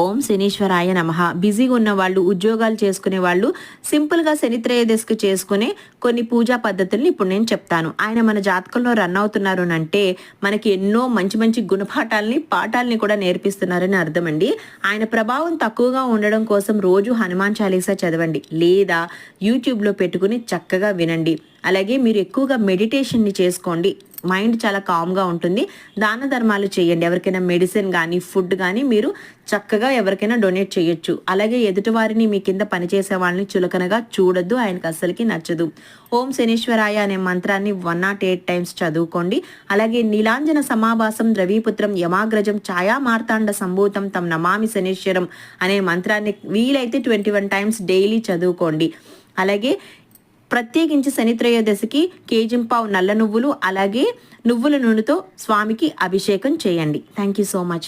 ఓం శనీశ్వరాయ నమః. బిజీగా ఉన్న వాళ్ళు, ఉద్యోగాలు చేసుకునే వాళ్ళు సింపుల్గా శనిత్రయోదశికి చేసుకునే కొన్ని పూజా పద్ధతుల్ని ఇప్పుడు నేను చెప్తాను. ఆయన మన జాతకంలో రన్ అవుతున్నారు అంటే మనకి ఎన్నో మంచి మంచి గుణపాఠాలని పాఠాలని కూడా నేర్పిస్తున్నారని అర్థం అండి. ఆయన ప్రభావం తక్కువగా ఉండడం కోసం రోజు హనుమాన్ చాలీసా చదవండి, లేదా యూట్యూబ్లో పెట్టుకుని చక్కగా వినండి. అలాగే మీరు ఎక్కువగా మెడిటేషన్ని చేసుకోండి, మైండ్ చాలా కామ్గా ఉంటుంది. దాన ధర్మాలు చేయండి. ఎవరికైనా మెడిసిన్ కానీ ఫుడ్ కానీ మీరు చక్కగా ఎవరికైనా డొనేట్ చేయొచ్చు. అలాగే ఎదుటివారిని మీ కింద పనిచేసే వాళ్ళని చులకనగా చూడొద్దు, ఆయనకు అస్సలకి నచ్చదు. ఓం శనీశ్వరాయ అనే మంత్రాన్ని 108 టైమ్స్ చదువుకోండి. అలాగే నీలాంజన సమాభాసం ద్రవీపుత్రం యమాగ్రజం ఛాయా మార్తాండ సంభూతం తం నమామి శనీశ్వరం అనే మంత్రాన్ని వీలైతే 21 టైమ్స్ డైలీ చదువుకోండి. అలాగే ప్రత్యేకించి శనిత్రయోదశికి కేజింపావు నల్ల నువ్వులు అలాగే నువ్వుల నూనెతో స్వామికి అభిషేకం చేయండి. Thank you so much.